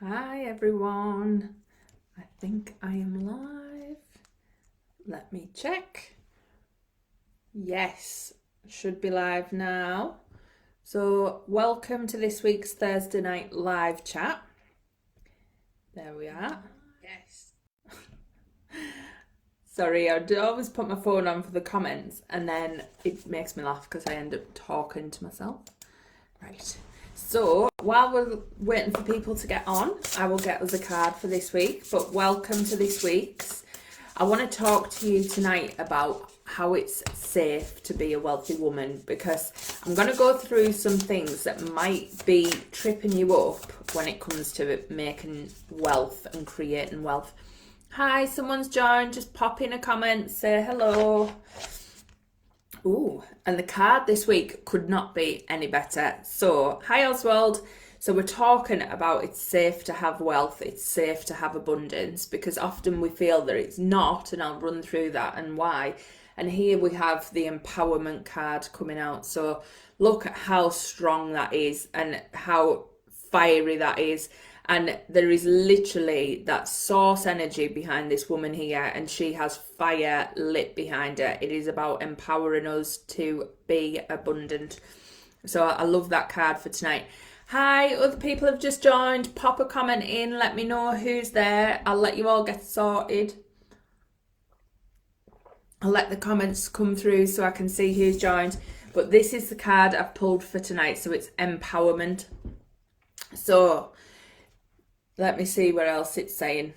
Hi everyone, I think I am live. Let me check. Yes, should be live now. So, welcome to this week's Thursday night live chat. There we are. Yes. Sorry, I do always put my phone on for the comments and then it makes me laugh because I end up talking to myself. Right. So, while we're waiting for people to get on, I will get us a card for this week. But welcome to this week's. I want to talk to you tonight about how it's safe to be a wealthy woman, because I'm going to go through some things that might be tripping you up when it comes to making wealth and creating wealth. Hi, someone's joined. Just pop in a comment, say hello. Ooh, and the card this week could not be any better. So, hi Oswald. So we're talking about it's safe to have wealth, it's safe to have abundance, because often we feel that it's not, and I'll run through that and why. And here we have the empowerment card coming out. So look at how strong that is and how fiery that is. And there is literally that source energy behind this woman here, and she has fire lit behind her. It is about empowering us to be abundant. So I love that card for tonight. Hi, other people have just joined. Pop a comment in, let me know who's there. I'll let you all get sorted. I'll let the comments come through so I can see who's joined. But this is the card I've pulled for tonight, so it's empowerment. So let me see where else it's saying.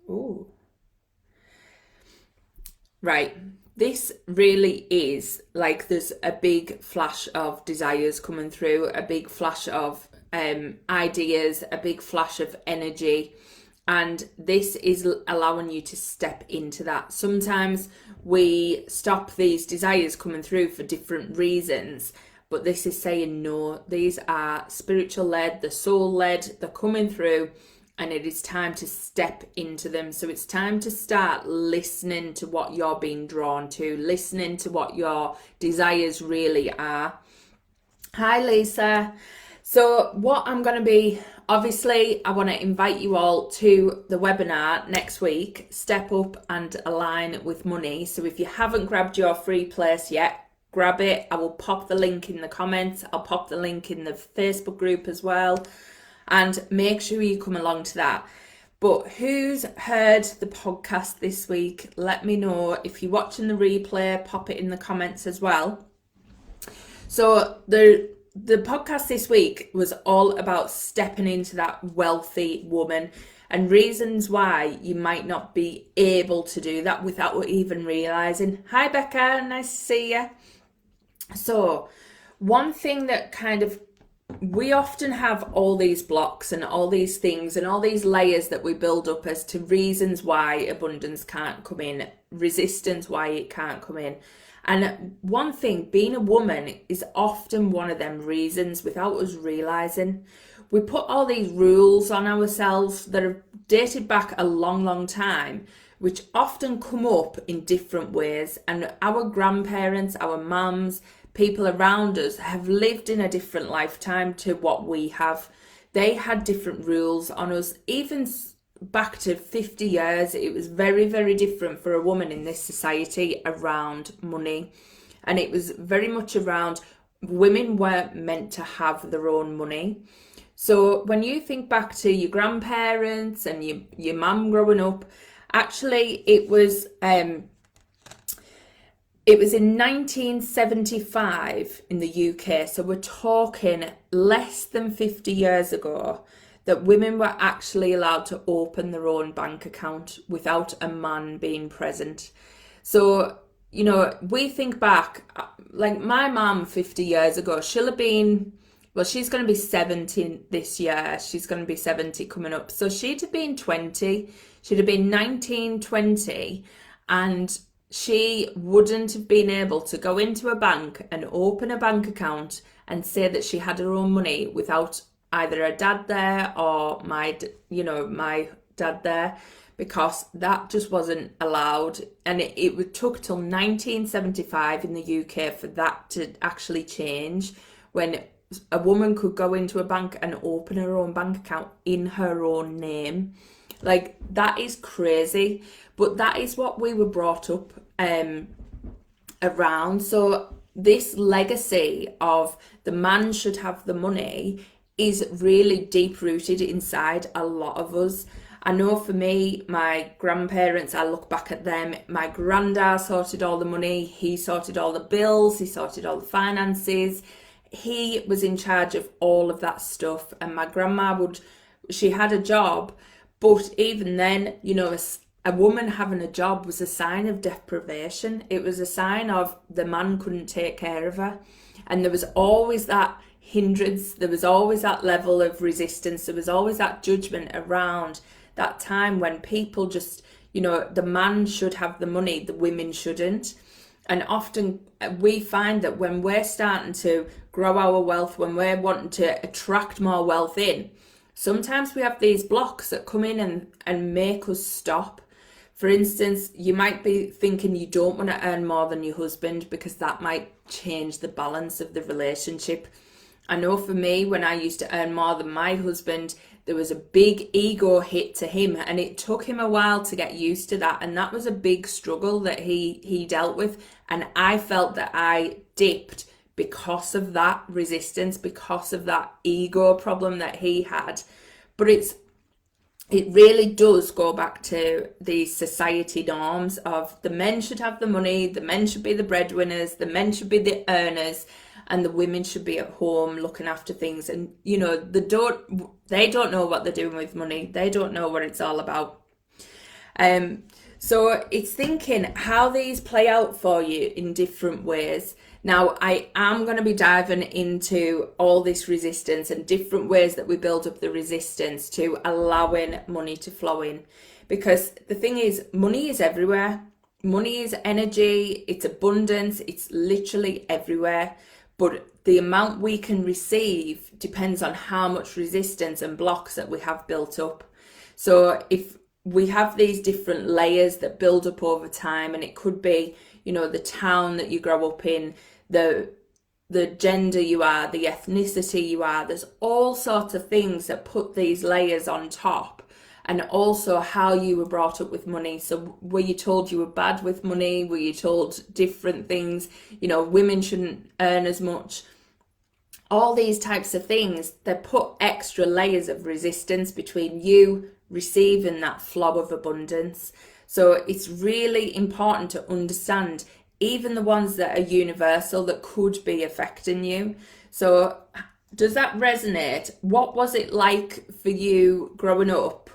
Ooh. Right. This really is like there's a big flash of desires coming through, a big flash of ideas, a big flash of energy. And this is allowing you to step into that. Sometimes we stop these desires coming through for different reasons, but this is saying no, these are spiritual led, the soul led, they're coming through, and it is time to step into them. So it's time to start listening to what you're being drawn to, listening to what your desires really are. Hi, Lisa. So what I'm going to be, obviously, I want to invite you all to the webinar next week, Step Up and Align with Money. So if you haven't grabbed your free place yet, grab it. I will pop the link in the comments. I'll pop the link in the Facebook group as well. And make sure you come along to that. But who's heard the podcast this week? Let me know. If you're watching the replay, pop it in the comments as well. So the podcast this week was all about stepping into that wealthy woman and reasons why you might not be able to do that without even realizing. Hi, Becca. Nice to see you. So one thing that kind of we often have all these blocks and all these things and all these layers that we build up as to reasons why abundance can't come in, resistance why it can't come in. And one thing, being a woman is often one of them reasons without us realizing. We put all these rules on ourselves that are dated back a long, long time, which often come up in different ways. And our grandparents, our mums, people around us have lived in a different lifetime to what we have. They had different rules on us. Even back to 50 years, it was very, very different for a woman in this society around money. And it was very much around women weren't meant to have their own money. So when you think back to your grandparents and your mum growing up, actually it was in 1975 in the UK, so we're talking less than 50 years ago, that women were actually allowed to open their own bank account without a man being present. So, you know, we think back, like my mum 50 years ago, she'll have been, well, she's going to be 70 this year. She's going to be 70 coming up. So she'd have been 20, she'd have been 19, 20, and she wouldn't have been able to go into a bank and open a bank account and say that she had her own money without either a dad there or my dad there, because that just wasn't allowed. And it took till 1975 in the UK for that to actually change, when a woman could go into a bank and open her own bank account in her own name. Like, that is crazy, but that is what we were brought up around. So this legacy of the man should have the money is really deep rooted inside a lot of us. I know for me, my grandparents, I look back at them, my granddad sorted all the money, he sorted all the bills, he sorted all the finances, he was in charge of all of that stuff. And my grandma she had a job, but even then, you know, a woman having a job was a sign of deprivation. It was a sign of the man couldn't take care of her. And there was always that hindrance, there was always that level of resistance, there was always that judgment around that time when people just, you know, the man should have the money, the women shouldn't. And often we find that when we're starting to grow our wealth, when we're wanting to attract more wealth in, sometimes we have these blocks that come in and make us stop. For instance, you might be thinking you don't want to earn more than your husband because that might change the balance of the relationship. I know for me, when I used to earn more than my husband, there was a big ego hit to him, and it took him a while to get used to that. And that was a big struggle that he dealt with. And I felt that I dipped because of that resistance, because of that ego problem that he had. But it really does go back to the society norms of the men should have the money, the men should be the breadwinners, the men should be the earners, and the women should be at home looking after things. And, you know, they don't know what they're doing with money. They don't know what it's all about. So it's thinking how these play out for you in different ways. Now, I am going to be diving into all this resistance and different ways that we build up the resistance to allowing money to flow in. Because the thing is, money is everywhere. Money is energy, it's abundance, it's literally everywhere. But the amount we can receive depends on how much resistance and blocks that we have built up. So if we have these different layers that build up over time, and it could be, you know, the town that you grow up in, the gender you are, the ethnicity you are, there's all sorts of things that put these layers on top. And also how you were brought up with money. So were you told you were bad with money? Were you told different things? You know, women shouldn't earn as much. All these types of things, they put extra layers of resistance between you receiving that flow of abundance. So it's really important to understand even the ones that are universal that could be affecting you. So does that resonate? What was it like for you growing up?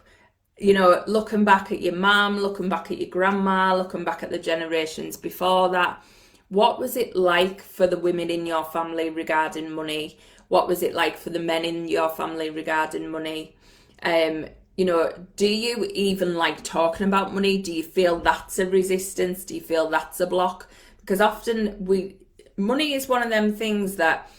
You know, looking back at your mum, looking back at your grandma, looking back at the generations before that, what was it like for the women in your family regarding money? What was it like for the men in your family regarding money? You know, do you even like talking about money? Do you feel that's a resistance? Do you feel that's a block? Because often money is one of them things that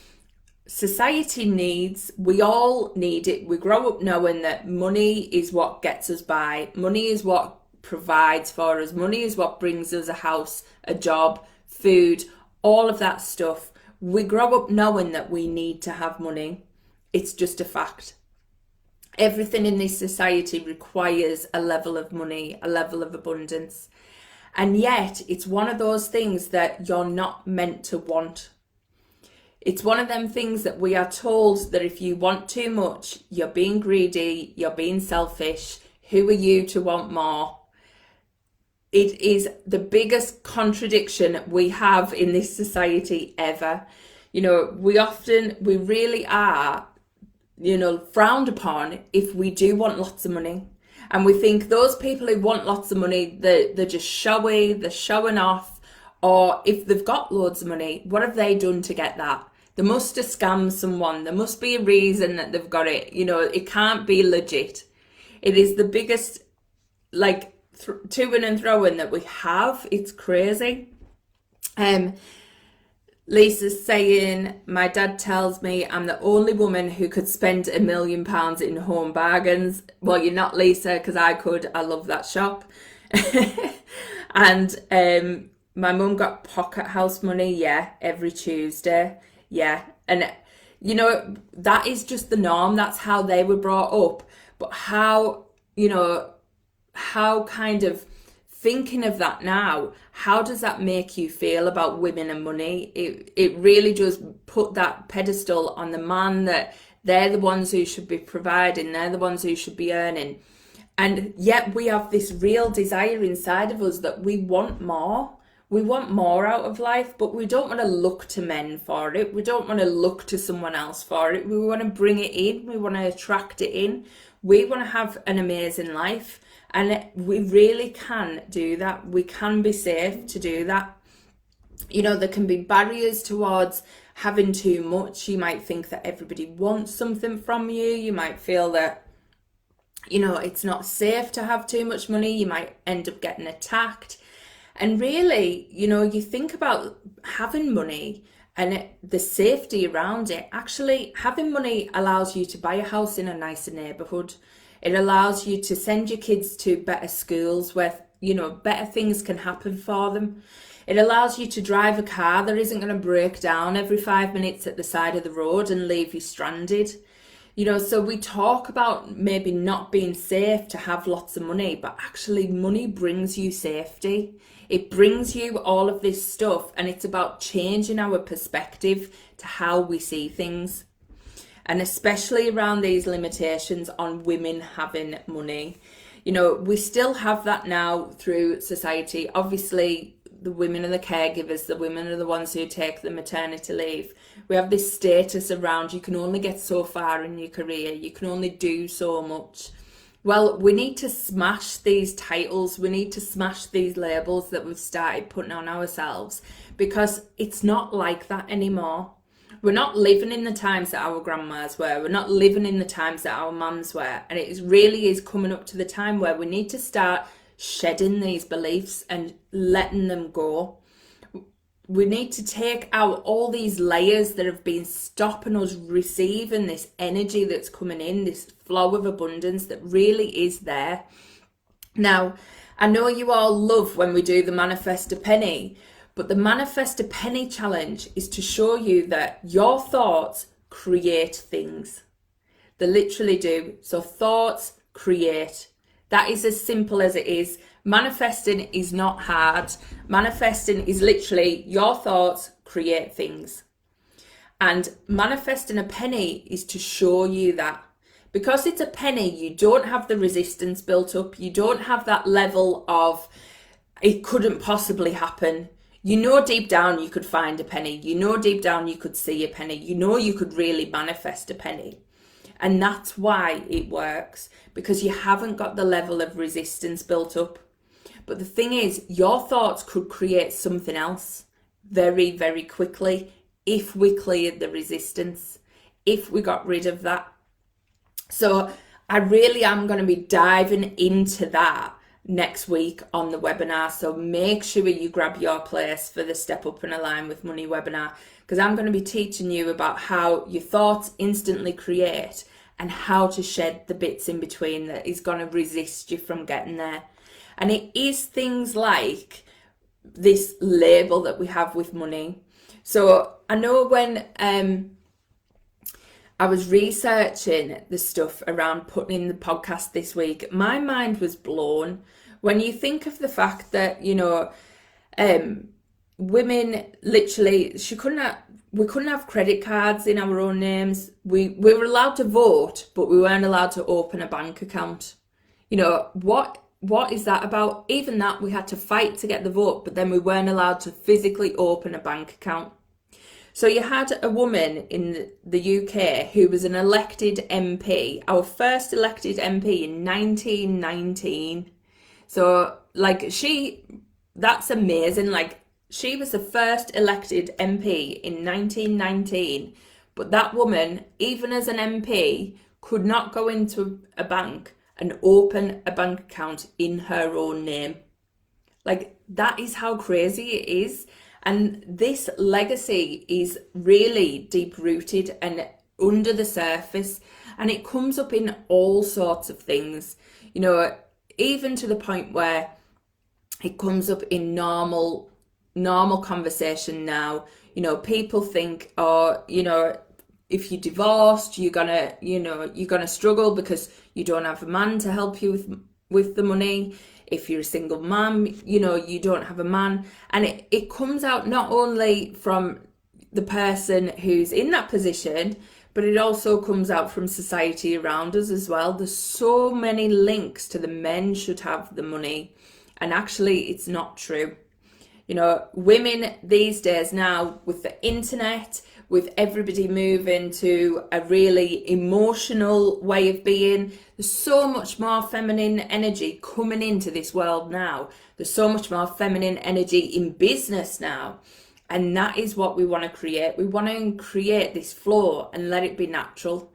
society needs. We all need it. We grow up knowing that money is what gets us by. Money is what provides for us. Money is what brings us a house, a job, food, all of that stuff. We grow up knowing that we need to have money. It's just a fact. Everything in this society requires a level of money, a level of abundance. And yet it's one of those things that you're not meant to want. It's one of them things that we are told that if you want too much, you're being greedy, you're being selfish. Who are you to want more? It is the biggest contradiction we have in this society ever. You know, we really are, you know, frowned upon if we do want lots of money. And we think those people who want lots of money, they're just showy, they're showing off. Or if they've got loads of money, what have they done to get that? They must have scammed someone. There must be a reason that they've got it. You know, it can't be legit. It is the biggest, like, to-ing and throwing that we have. It's crazy. Lisa's saying, my dad tells me I'm the only woman who could spend £1 million in home bargains. Well, you're not, Lisa, because I could. I love that shop. And my mum got pocket house money, every Tuesday. Yeah. And you know, that is just the norm. That's how they were brought up. But how, you know, how kind of thinking of that now, how does that make you feel about women and money? It really does put that pedestal on the man, that they're the ones who should be providing, they're the ones who should be earning. And yet we have this real desire inside of us that we want more. We want more out of life, but we don't want to look to men for it. We don't want to look to someone else for it. We want to bring it in. We want to attract it in. We want to have an amazing life. And we really can do that. We can be safe to do that. You know, there can be barriers towards having too much. You might think that everybody wants something from you. You might feel that, you know, it's not safe to have too much money. You might end up getting attacked. And really, you know, you think about having money and the safety around it. Actually, having money allows you to buy a house in a nicer neighborhood. It allows you to send your kids to better schools where, you know, better things can happen for them. It allows you to drive a car that isn't going to break down every 5 minutes at the side of the road and leave you stranded. You know, so we talk about maybe not being safe to have lots of money, but actually money brings you safety. It brings you all of this stuff, and it's about changing our perspective to how we see things. And especially around these limitations on women having money. You know, we still have that now through society. Obviously, the women are the caregivers, the women are the ones who take the maternity leave. We have this status around you can only get so far in your career, you can only do so much. Well, we need to smash these titles, we need to smash these labels that we've started putting on ourselves, because it's not like that anymore. We're not living in the times that our grandmas were. We're not living in the times that our mums were. And it really is coming up to the time where we need to start shedding these beliefs and letting them go. We need to take out all these layers that have been stopping us receiving this energy that's coming in, this flow of abundance that really is there. Now, I know you all love when we do the Manifest a Penny, but the Manifest a Penny challenge is to show you that your thoughts create things. They literally do. So thoughts create. That is as simple as it is. Manifesting is not hard. Manifesting is literally your thoughts create things. And manifesting a penny is to show you that. Because it's a penny, you don't have the resistance built up. You don't have that level of it couldn't possibly happen. You know deep down you could find a penny. You know deep down you could see a penny. You know you could really manifest a penny. And that's why it works, because you haven't got the level of resistance built up. But the thing is, your thoughts could create something else very, very quickly if we cleared the resistance, if we got rid of that. So I really am going to be diving into that next week on the webinar. So make sure you grab your place for the Step Up and Align with Money webinar, because I'm going to be teaching you about how your thoughts instantly create and how to shed the bits in between that is going to resist you from getting there. And it is things like this label that we have with money. So I know when I was researching the stuff around putting in the podcast this week, my mind was blown when you think of the fact that, you know, women literally, we couldn't have credit cards in our own names. We were allowed to vote, but we weren't allowed to open a bank account. You know, what is that about? Even that, we had to fight to get the vote, but then we weren't allowed to physically open a bank account. So you had a woman in the UK who was an elected MP, our first elected MP in 1919. So like that's amazing. Like she was the first elected MP in 1919, but that woman, even as an MP, could not go into a bank and open a bank account in her own name. Like that is how crazy it is. And this legacy is really deep rooted and under the surface, and it comes up in all sorts of things, you know, even to the point where it comes up in normal conversation now. You know, people think, oh, you know, if you're divorced, you're gonna struggle because you don't have a man to help you with the money. If you're a single mum, you don't have a man. And it comes out not only from the person who's in that position, but it also comes out from society around us as well. There's so many links to the men should have the money, and actually it's not true. Women these days now, with the internet, with everybody moving to a really emotional way of being, there's so much more feminine energy coming into this world now. There's so much more feminine energy in business now. And that is what we want to create. We want to create this flow and let it be natural.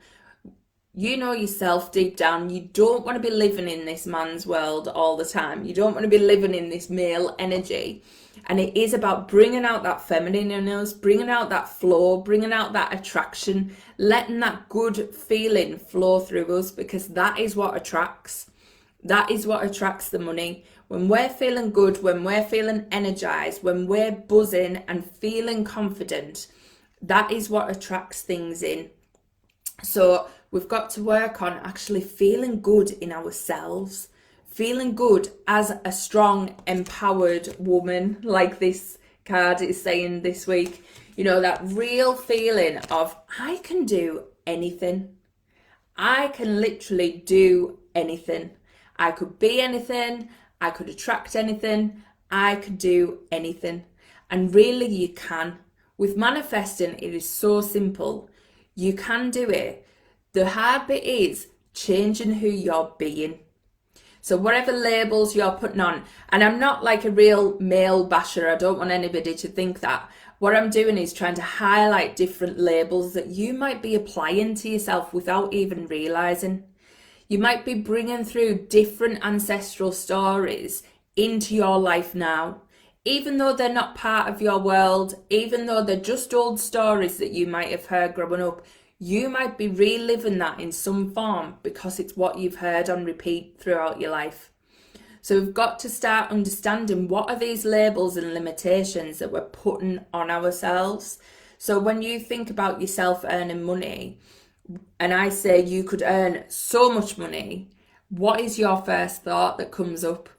You know yourself deep down, you don't want to be living in this man's world all the time. You don't want to be living in this male energy. And it is about bringing out that feminine in us, bringing out that flow, bringing out that attraction, letting that good feeling flow through us, because that is what attracts. That is what attracts the money. When we're feeling good, when we're feeling energized, when we're buzzing and feeling confident, that is what attracts things in. So we've got to work on actually feeling good in ourselves, feeling good as a strong, empowered woman, like this card is saying this week. That real feeling of, I can do anything. I can literally do anything. I could be anything. I could attract anything. I could do anything. And really you can. With manifesting, it is so simple. You can do it. The hard bit is changing who you're being. So whatever labels you're putting on, and I'm not like a real male basher, I don't want anybody to think that. What I'm doing is trying to highlight different labels that you might be applying to yourself without even realizing. You might be bringing through different ancestral stories into your life now, even though they're not part of your world, even though they're just old stories that you might have heard growing up. You might be reliving that in some form because it's what you've heard on repeat throughout your life. So we've got to start understanding, what are these labels and limitations that we're putting on ourselves. So when you think about yourself earning money, and I say you could earn so much money, what is your first thought that comes up?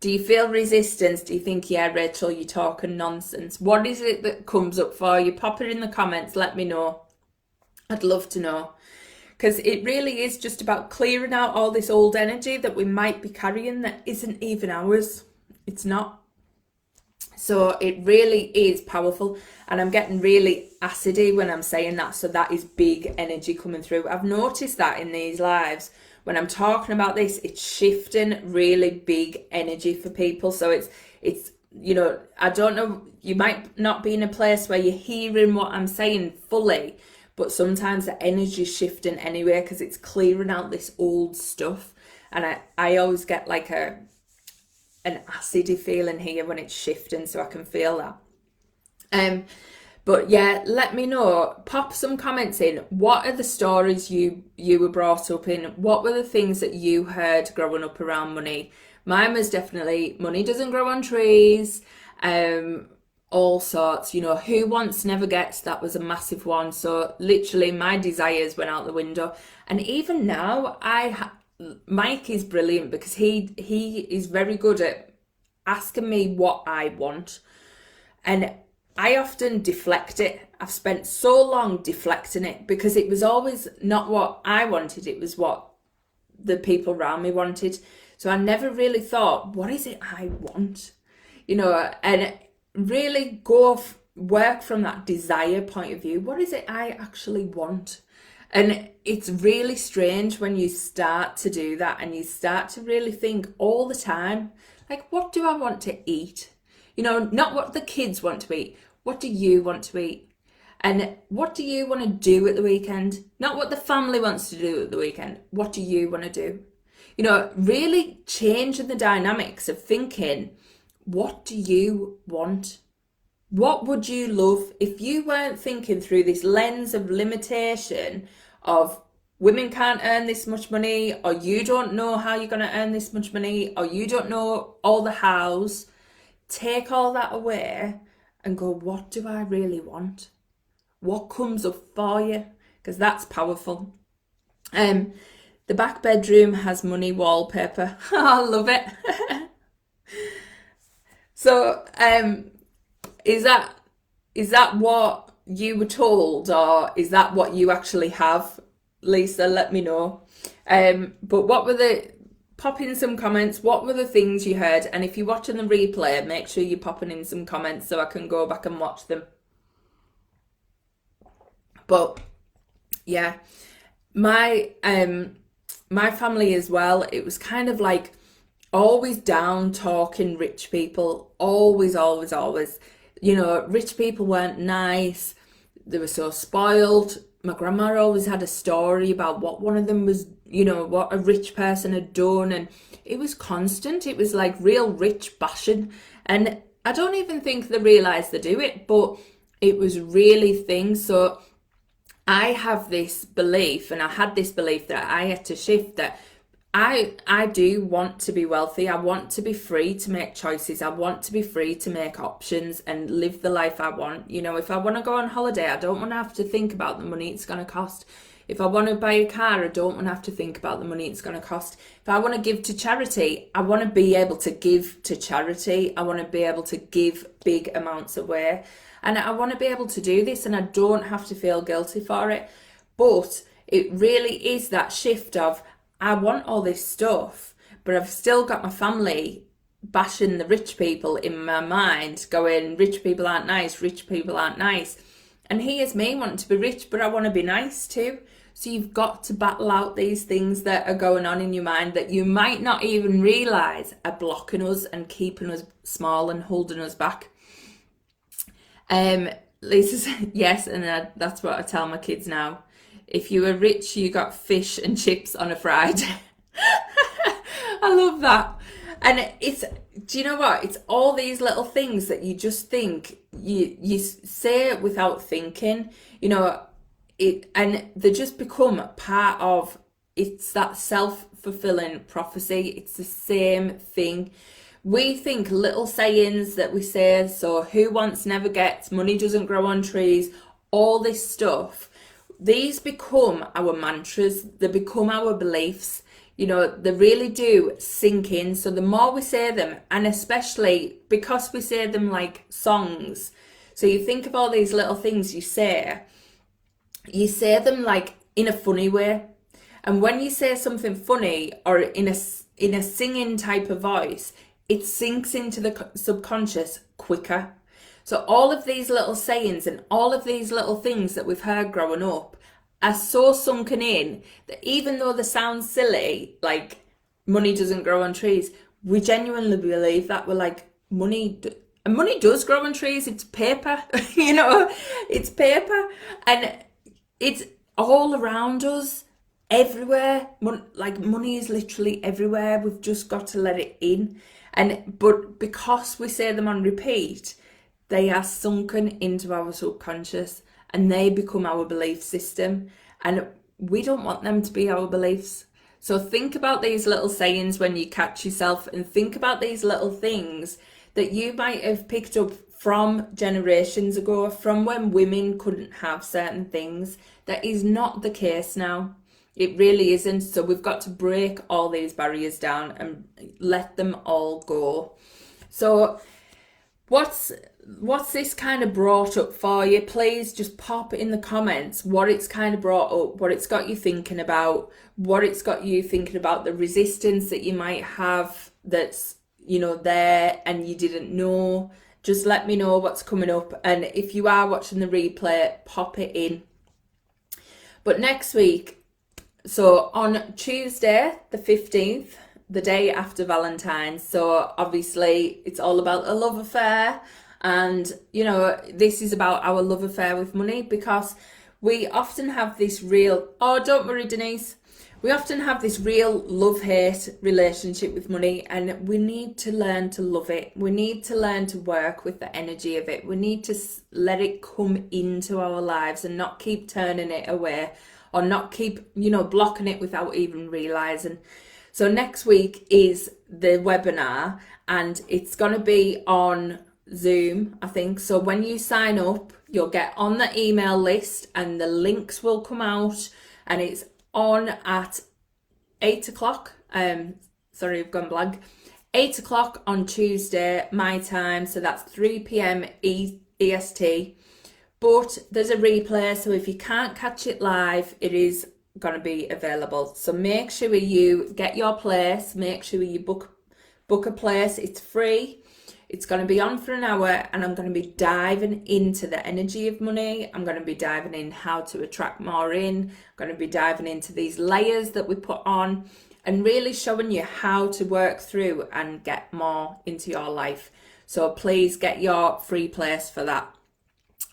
Do you feel resistance? Do you think, yeah, Rachel, you're talking nonsense? What is it that comes up for you? Pop it in the comments, let me know. I'd love to know, because it really is just about clearing out all this old energy that we might be carrying that isn't even ours. It's not. So it really is powerful, and I'm getting really acidy when I'm saying that, so that is big energy coming through. I've noticed that in these lives, when I'm talking about this, it's shifting really big energy for people. So it's I don't know, you might not be in a place where you're hearing what I'm saying fully, but sometimes the energy's shifting anyway, because it's clearing out this old stuff. And I always get like an acidy feeling here when it's shifting, so I can feel that. But yeah, let me know. Pop some comments in. What are the stories you were brought up in? What were the things that you heard growing up around money? Mine was definitely, money doesn't grow on trees. All sorts, who wants never gets, that was a massive one. So literally my desires went out the window. And even now, Mike is brilliant, because he is very good at asking me what I want, and I often deflect it. I've spent so long deflecting it because it was always not what I wanted, it was what the people around me wanted. So I never really thought, what is it I want? And really work from that desire point of view. What is it I actually want? And it's really strange when you start to do that and you start to really think all the time, like, what do I want to eat? Not what the kids want to eat. What do you want to eat? And what do you want to do at the weekend? Not what the family wants to do at the weekend. What do you want to do? Really changing the dynamics of thinking, what do you want? What would you love if you weren't thinking through this lens of limitation of women can't earn this much money, or you don't know how you're going to earn this much money, or you don't know all the hows? Take all that away and go, what do I really want? What comes up for you? because that's powerful. The back bedroom has money wallpaper. I love it. So, is that what you were told, or is that what you actually have? Lisa, let me know. But pop in some comments. What were the things you heard? And if you're watching the replay, make sure you're popping in some comments so I can go back and watch them. But yeah, my family as well, it was kind of like always down talking rich people. Always. You know, rich people weren't nice. They were so spoiled. My grandma always had a story about what one of them was, you know, what a rich person had done. And it was constant. It was like real rich bashing. And I don't even think they realised they do it, but it was really things. So I have this belief, and I had this belief that I had to shift, that I do want to be wealthy. I want to be free to make choices. I want to be free to make options and live the life I want. You know, if I want to go on holiday, I don't want to have to think about the money it's going to cost. If I want to buy a car, I don't want to have to think about the money it's going to cost. If I want to give to charity, I want to be able to give to charity. I want to be able to give big amounts away. And I want to be able to do this, and I don't have to feel guilty for it. But it really is that shift of, I want all this stuff, but I've still got my family bashing the rich people in my mind, going, rich people aren't nice, rich people aren't nice. And here's me wanting to be rich, but I want to be nice too. So you've got to battle out these things that are going on in your mind that you might not even realise are blocking us and keeping us small and holding us back. Lisa said yes, and that's what I tell my kids now. If you were rich, you got fish and chips on a Friday. I love that. And do you know what? It's all these little things that you just think, you say it without thinking, you know, and they just become part of, it's that self-fulfilling prophecy. It's the same thing. We think little sayings that we say, so who wants never gets, money doesn't grow on trees, all this stuff. These become our mantras, they become our beliefs, you know, they really do sink in. So the more we say them, and especially because we say them like songs, so you think of all these little things you say them like in a funny way. And when you say something funny or in a singing type of voice, it sinks into the subconscious quicker. So all of these little sayings and all of these little things that we've heard growing up are so sunken in that even though they sound silly, like money doesn't grow on trees, we genuinely believe that. We're like, money does grow on trees. It's paper, you know, it's paper, and it's all around us, everywhere. Like money is literally everywhere. We've just got to let it in. But because we say them on repeat, they are sunken into our subconscious and they become our belief system. And we don't want them to be our beliefs. So think about these little sayings when you catch yourself, and think about these little things that you might have picked up from generations ago, from when women couldn't have certain things. That is not the case now. It really isn't. So we've got to break all these barriers down and let them all go. So what's this kind of brought up for you? Please just pop in the comments what it's kind of brought up, what it's got you thinking about, the resistance that you might have that's, you know, there and you didn't know. Just let me know what's coming up. And if you are watching the replay, pop it in. But next week, so on Tuesday, the 15th, the day after Valentine's, so obviously it's all about a love affair. And, you know, this is about our love affair with money, because we often have this real, oh, don't worry, Denise. We often have this real love-hate relationship with money, and we need to learn to love it. We need to learn to work with the energy of it. We need to let it come into our lives and not keep turning it away, or not keep, you know, blocking it without even realising. So next week is the webinar, and it's going to be on Zoom, I think. So when you sign up, you'll get on the email list and the links will come out, and it's on at 8 o'clock. Sorry, I've gone blank. 8 o'clock on Tuesday, my time. So that's 3 p.m. EST. But there's a replay, so if you can't catch it live, it is going to be available. So make sure you get your place, make sure you book a place. It's free. It's going to be on for an hour, and I'm going to be diving into the energy of money. I'm going to be diving in how to attract more in. I'm going to be diving into these layers that we put on and really showing you how to work through and get more into your life. So please get your free place for that.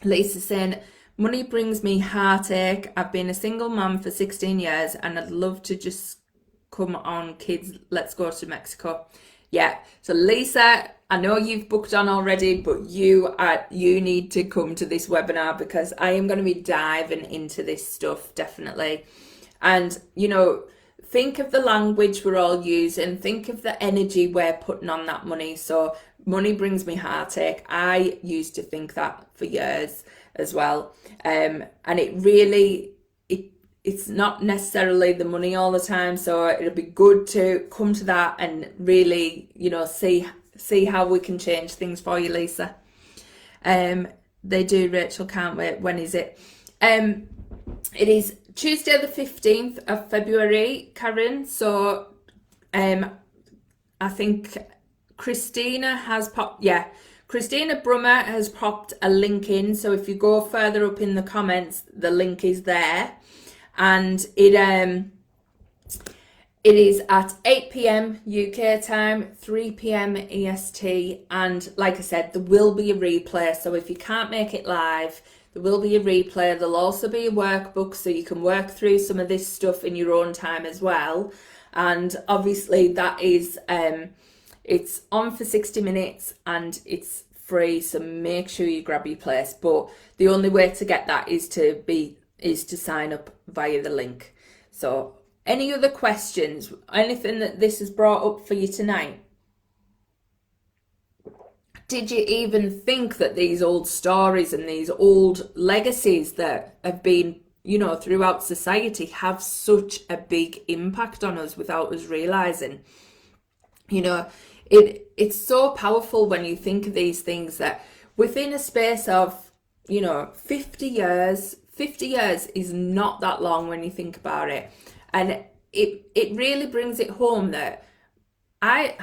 Lisa saying, money brings me heartache. I've been a single mum for 16 years and I'd love to just come on, kids, let's go to Mexico. Yeah, so Lisa, I know you've booked on already, but you need to come to this webinar because I am going to be diving into this stuff, definitely. And, you know, think of the language we're all using, think of the energy we're putting on that money. So money brings me heartache. I used to think that for years as well. And it really, it's not necessarily the money all the time. So it'll be good to come to that and really, you know, see how we can change things for you, Lisa. They do, Rachel, can't wait. When is it? It is Tuesday the 15th of February, Karen. So I think Christina has Christina Brummer has popped a link in. So if you go further up in the comments, the link is there. And it is at 8 p.m. UK time, 3 p.m. EST. And like I said, there will be a replay. So if you can't make it live, there will be a replay. There'll also be a workbook so you can work through some of this stuff in your own time as well. And obviously that is, it's on for 60 minutes and it's free. So make sure you grab your place. But the only way to get that is to sign up via the link. So any other questions? Anything that this has brought up for you tonight? Did you even think that these old stories and these old legacies that have been, you know, throughout society have such a big impact on us without us realizing? You know, it's so powerful when you think of these things that within a space of, you know, 50 years is not that long when you think about it. And it really brings it home that I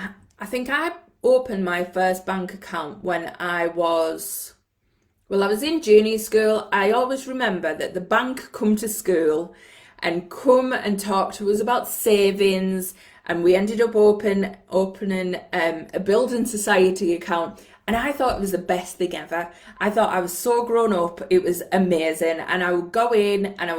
think I opened my first bank account when I was in junior school. I always remember that the bank come to school and come and talk to us about savings, and we ended up opening a building society account. And I thought it was the best thing ever. I thought I was so grown up. It was amazing. And I would go in and I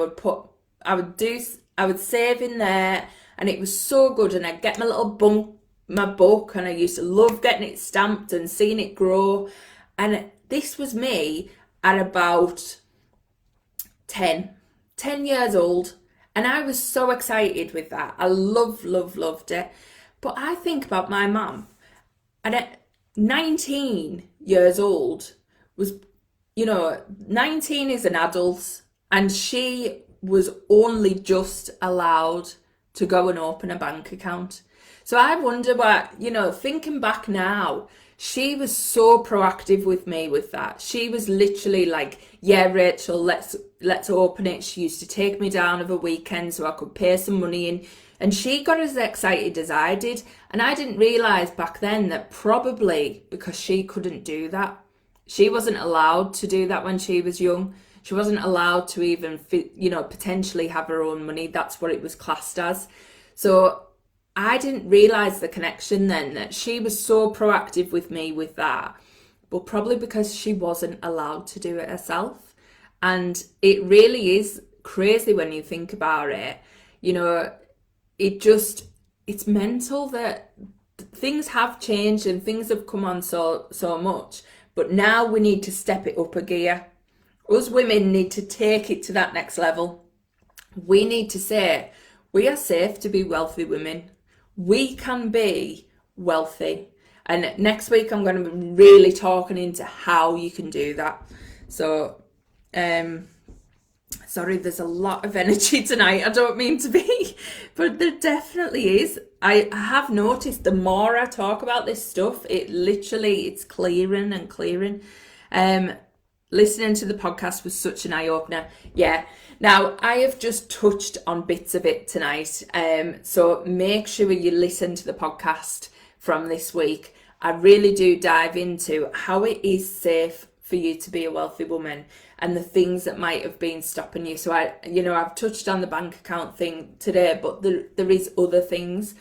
would save in there, and it was so good. And I'd get my book, and I used to love getting it stamped and seeing it grow. And this was me at about 10 years old. And I was so excited with that. I loved it. But I think about my mum, and at 19 years old was, you know, 19 is an adult, and she was only just allowed to go and open a bank account. So I wonder what, you know, thinking back now, she was so proactive with me with that. She was literally like, yeah, Rachel, let's open it. She used to take me down over weekends so I could pay some money in. And she got as excited as I did. And I didn't realise back then that probably because she couldn't do that. She wasn't allowed to do that when she was young. She wasn't allowed to even, you know, potentially have her own money. That's what it was classed as. So I didn't realise the connection then, that she was so proactive with me with that. But probably because she wasn't allowed to do it herself. And it really is crazy when you think about it. You know, it's mental that things have changed and things have come on so much. But now we need to step it up a gear. Us women need to take it to that next level. We need to say, we are safe to be wealthy women. We can be wealthy. And next week I'm going to be really talking into how you can do that. So, sorry, there's a lot of energy tonight. I don't mean to be, but there definitely is. I have noticed the more I talk about this stuff, it's clearing and clearing. Listening to the podcast was such an eye-opener. Yeah. Now, I have just touched on bits of it tonight. So make sure you listen to the podcast from this week. I really do dive into how it is safe for you to be a wealthy woman and the things that might have been stopping you. So I've touched on the bank account thing today, but there is other things.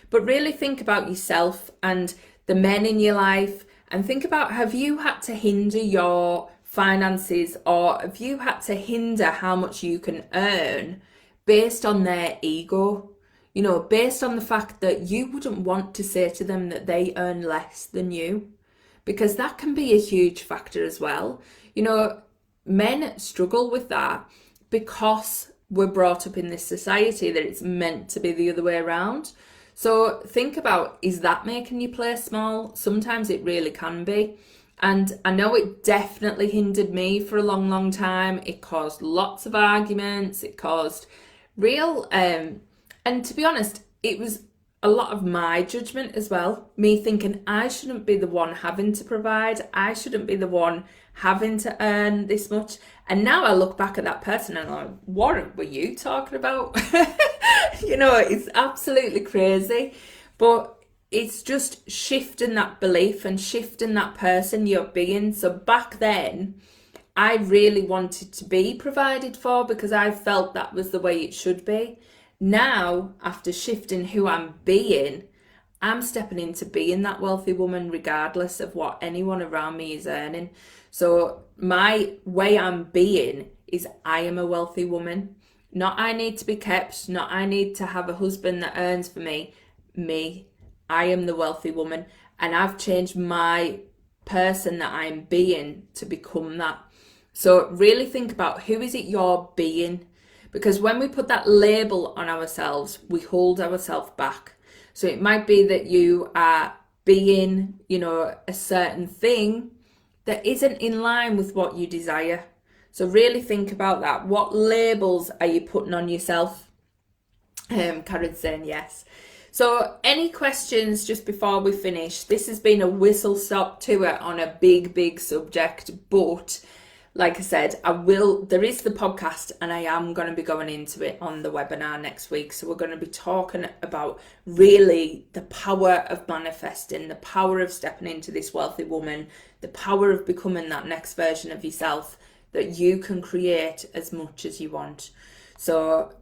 But really think about yourself and the men in your life, and think about, have you had to hinder your finances, or have you had to hinder how much you can earn based on their ego? Based on the fact that you wouldn't want to say to them that they earn less than you, because that can be a huge factor as well. Men struggle with that because we're brought up in this society that it's meant to be the other way around. So think about, is that making you play small? Sometimes it really can be. And I know it definitely hindered me for a long, long time. It caused lots of arguments. It caused real, and to be honest, it was a lot of my judgment as well. Me thinking I shouldn't be the one having to provide. I shouldn't be the one having to earn this much. And now I look back at that person and I'm like, what were you talking about? It's absolutely crazy. But it's just shifting that belief and shifting that person you're being. So back then, I really wanted to be provided for because I felt that was the way it should be. Now, after shifting who I'm being, I'm stepping into being that wealthy woman regardless of what anyone around me is earning. So my way I'm being is I am a wealthy woman. Not I need to be kept, not I need to have a husband that earns for me. I am the wealthy woman, and I've changed my person that I'm being to become that. So really think about, who is it you're being? Because when we put that label on ourselves, we hold ourselves back. So it might be that you are being, a certain thing that isn't in line with what you desire. So really think about that. What labels are you putting on yourself? Karen's saying yes. So any questions just before we finish? This has been a whistle-stop tour on a big, big subject, but like I said, there is the podcast, and I am going to be going into it on the webinar next week. So we're going to be talking about really the power of manifesting, the power of stepping into this wealthy woman, the power of becoming that next version of yourself that you can create as much as you want. So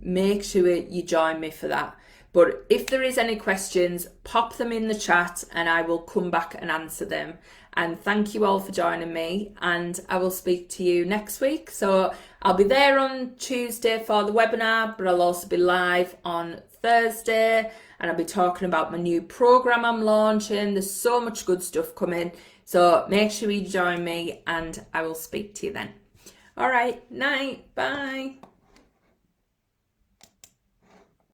make sure you join me for that. But if there is any questions, pop them in the chat and I will come back and answer them. And thank you all for joining me, and I will speak to you next week. So I'll be there on Tuesday for the webinar, but I'll also be live on Thursday, and I'll be talking about my new program I'm launching. There's so much good stuff coming. So make sure you join me, and I will speak to you then. All right, night, bye.